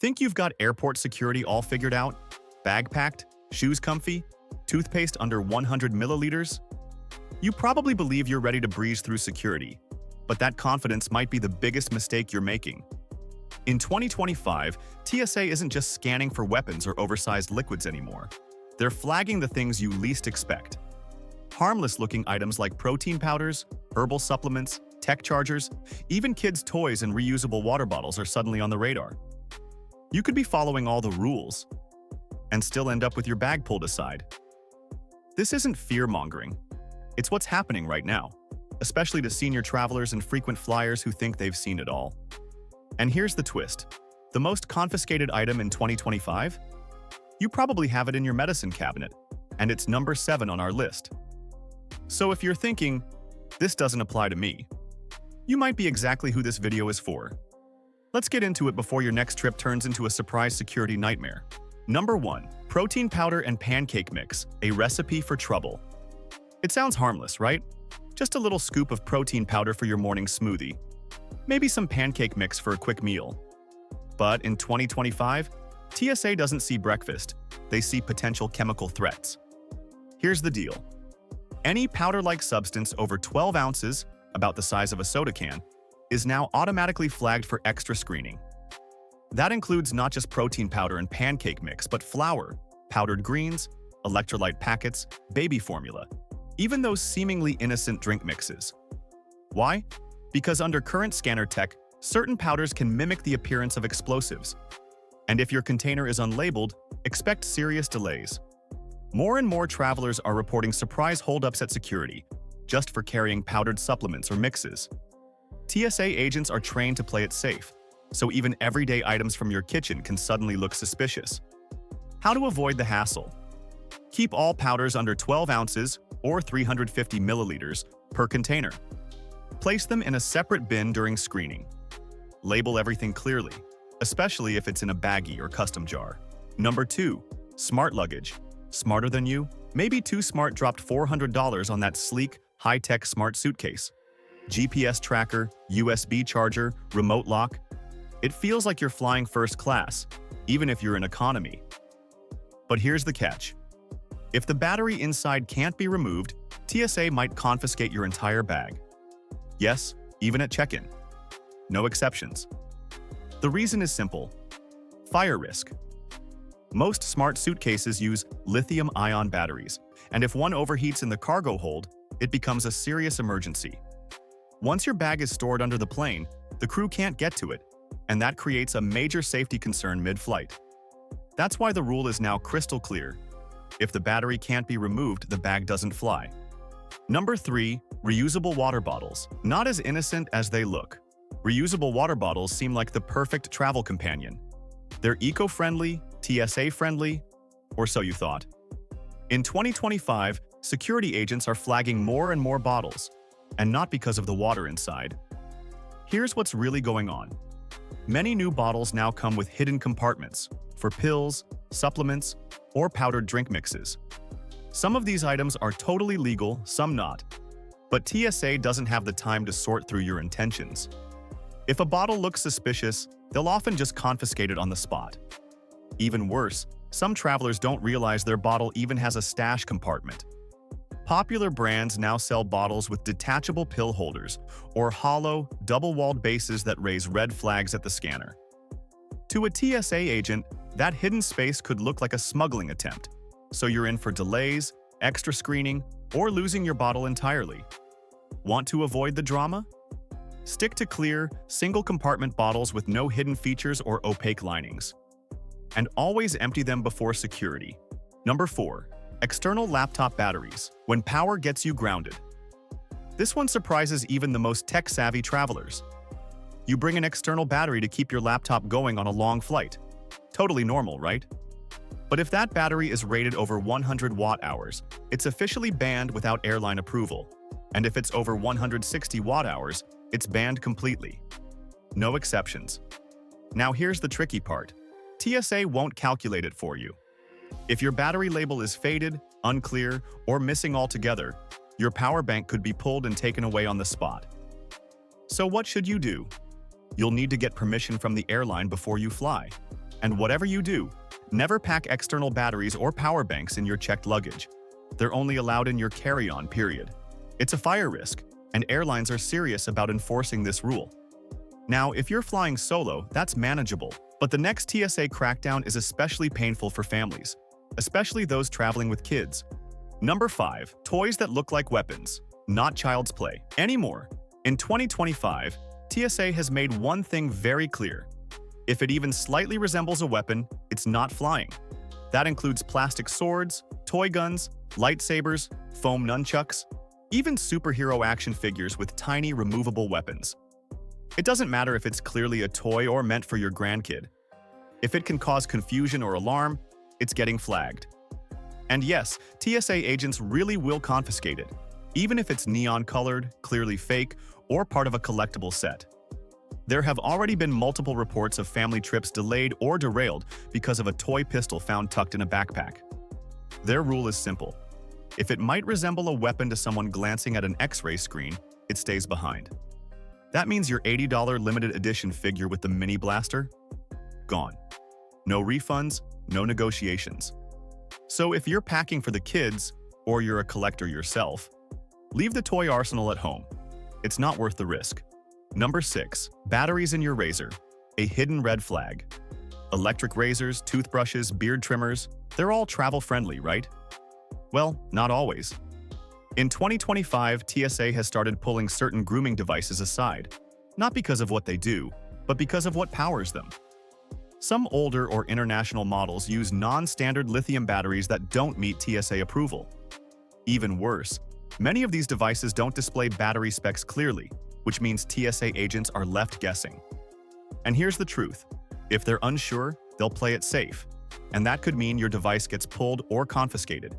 Think you've got airport security all figured out? Bag packed? Shoes comfy? Toothpaste under 100 milliliters? You probably believe you're ready to breeze through security, but that confidence might be the biggest mistake you're making. In 2025, TSA isn't just scanning for weapons or oversized liquids anymore. They're flagging the things you least expect. Harmless-looking items like protein powders, herbal supplements, tech chargers, even kids' toys and reusable water bottles are suddenly on the radar. You could be following all the rules and still end up with your bag pulled aside. This isn't fear-mongering. It's what's happening right now, especially to senior travelers and frequent flyers who think they've seen it all. And here's the twist. The most confiscated item in 2025? You probably have it in your medicine cabinet, and it's number 7 on our list. So if you're thinking, this doesn't apply to me, you might be exactly who this video is for. Let's get into it before your next trip turns into a surprise security nightmare. Number 1. Protein powder and pancake mix, a recipe for trouble. It sounds harmless, right? Just a little scoop of protein powder for your morning smoothie. Maybe some pancake mix for a quick meal. But in 2025, TSA doesn't see breakfast, they see potential chemical threats. Here's the deal. Any powder-like substance over 12 ounces, about the size of a soda can, is now automatically flagged for extra screening. That includes not just protein powder and pancake mix, but flour, powdered greens, electrolyte packets, baby formula, even those seemingly innocent drink mixes. Why? Because under current scanner tech, certain powders can mimic the appearance of explosives. And if your container is unlabeled, expect serious delays. More and more travelers are reporting surprise holdups at security, just for carrying powdered supplements or mixes. TSA agents are trained to play it safe, so even everyday items from your kitchen can suddenly look suspicious. How to avoid the hassle? Keep all powders under 12 ounces or 350 milliliters per container. Place them in a separate bin during screening. Label everything clearly, especially if it's in a baggie or custom jar. Number 2. Smart luggage. Smarter than you? Maybe Too Smart dropped $400 on that sleek, high-tech smart suitcase. GPS tracker, USB charger, remote lock. It feels like you're flying first class, even if you're in economy. But here's the catch. If the battery inside can't be removed, TSA might confiscate your entire bag. Yes, even at check-in. No exceptions. The reason is simple. Fire risk. Most smart suitcases use lithium-ion batteries, and if one overheats in the cargo hold, it becomes a serious emergency. Once your bag is stored under the plane, the crew can't get to it, and that creates a major safety concern mid-flight. That's why the rule is now crystal clear. If the battery can't be removed, the bag doesn't fly. Number 3. Reusable water bottles. Not as innocent as they look. Reusable water bottles seem like the perfect travel companion. They're eco-friendly, TSA-friendly, or so you thought. In 2025, security agents are flagging more and more bottles, and not because of the water inside. Here's what's really going on. Many new bottles now come with hidden compartments for pills, supplements, or powdered drink mixes. Some of these items are totally legal, some not. But TSA doesn't have the time to sort through your intentions. If a bottle looks suspicious, they'll often just confiscate it on the spot. Even worse, some travelers don't realize their bottle even has a stash compartment. Popular brands now sell bottles with detachable pill holders or hollow, double-walled bases that raise red flags at the scanner. To a TSA agent, that hidden space could look like a smuggling attempt, so you're in for delays, extra screening, or losing your bottle entirely. Want to avoid the drama? Stick to clear, single-compartment bottles with no hidden features or opaque linings. And always empty them before security. Number 4. External laptop batteries, when power gets you grounded. This one surprises even the most tech-savvy travelers. You bring an external battery to keep your laptop going on a long flight. Totally normal, right? But if that battery is rated over 100 watt-hours, it's officially banned without airline approval. And if it's over 160 watt-hours, it's banned completely. No exceptions. Now here's the tricky part. TSA won't calculate it for you. If your battery label is faded, unclear, or missing altogether, your power bank could be pulled and taken away on the spot. So what should you do? You'll need to get permission from the airline before you fly. And whatever you do, never pack external batteries or power banks in your checked luggage. They're only allowed in your carry-on, period. It's a fire risk, and airlines are serious about enforcing this rule. Now, if you're flying solo, that's manageable, but the next TSA crackdown is especially painful for families, especially those traveling with kids. Number 5. Toys that look like weapons. Not child's play anymore. In 2025, TSA has made one thing very clear. If it even slightly resembles a weapon, it's not flying. That includes plastic swords, toy guns, lightsabers, foam nunchucks, even superhero action figures with tiny removable weapons. It doesn't matter if it's clearly a toy or meant for your grandkid. If it can cause confusion or alarm, it's getting flagged. And yes, TSA agents really will confiscate it, even if it's neon-colored, clearly fake, or part of a collectible set. There have already been multiple reports of family trips delayed or derailed because of a toy pistol found tucked in a backpack. Their rule is simple. If it might resemble a weapon to someone glancing at an X-ray screen, it stays behind. That means your $80 limited edition figure with the mini blaster? Gone. No refunds, no negotiations. So if you're packing for the kids, or you're a collector yourself, leave the toy arsenal at home. It's not worth the risk. Number 6. Batteries in your razor. A hidden red flag. Electric razors, toothbrushes, beard trimmers, they're all travel-friendly, right? Well, not always. In 2025, TSA has started pulling certain grooming devices aside, not because of what they do, but because of what powers them. Some older or international models use non-standard lithium batteries that don't meet TSA approval. Even worse, many of these devices don't display battery specs clearly, which means TSA agents are left guessing. And here's the truth. If they're unsure, they'll play it safe, and that could mean your device gets pulled or confiscated.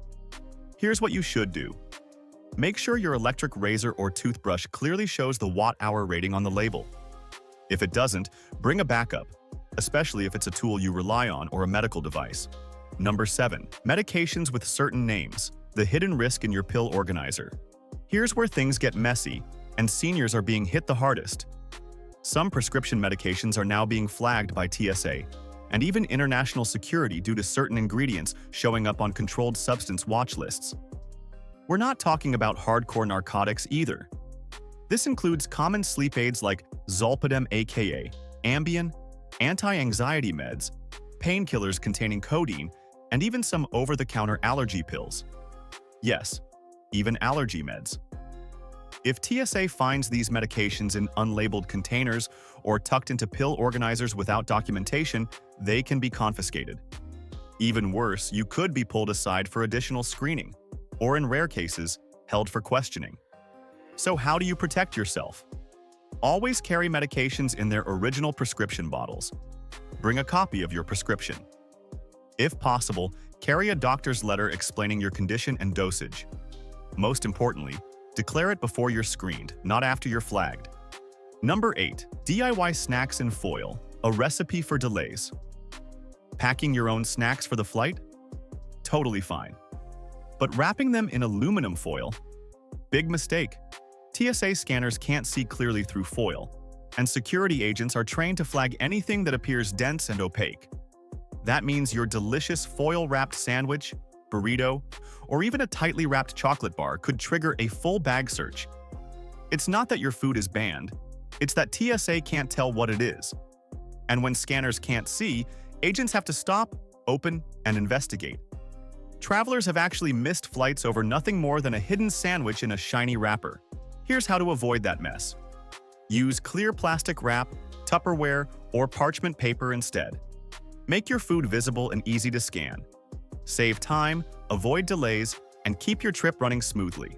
Here's what you should do. Make sure your electric razor or toothbrush clearly shows the watt-hour rating on the label. If it doesn't, bring a backup, especially if it's a tool you rely on or a medical device. Number 7. Medications with certain names. The hidden risk in your pill organizer. Here's where things get messy, and seniors are being hit the hardest. Some prescription medications are now being flagged by TSA, and even international security due to certain ingredients showing up on controlled substance watch lists. We're not talking about hardcore narcotics either. This includes common sleep aids like Zolpidem aka Ambien, anti-anxiety meds, painkillers containing codeine, and even some over-the-counter allergy pills. Yes, even allergy meds. If TSA finds these medications in unlabeled containers or tucked into pill organizers without documentation, they can be confiscated. Even worse, you could be pulled aside for additional screening, or in rare cases, held for questioning. So how do you protect yourself? Always carry medications in their original prescription bottles. Bring a copy of your prescription. If possible, carry a doctor's letter explaining your condition and dosage. Most importantly, declare it before you're screened, not after you're flagged. Number 8. DIY snacks in foil, a recipe for delays. Packing your own snacks for the flight? Totally fine. But wrapping them in aluminum foil? Big mistake. TSA scanners can't see clearly through foil, and security agents are trained to flag anything that appears dense and opaque. That means your delicious foil-wrapped sandwich, burrito, or even a tightly wrapped chocolate bar could trigger a full bag search. It's not that your food is banned, it's that TSA can't tell what it is. And when scanners can't see, agents have to stop, open, and investigate. Travelers have actually missed flights over nothing more than a hidden sandwich in a shiny wrapper. Here's how to avoid that mess. Use clear plastic wrap, Tupperware, or parchment paper instead. Make your food visible and easy to scan. Save time, avoid delays, and keep your trip running smoothly.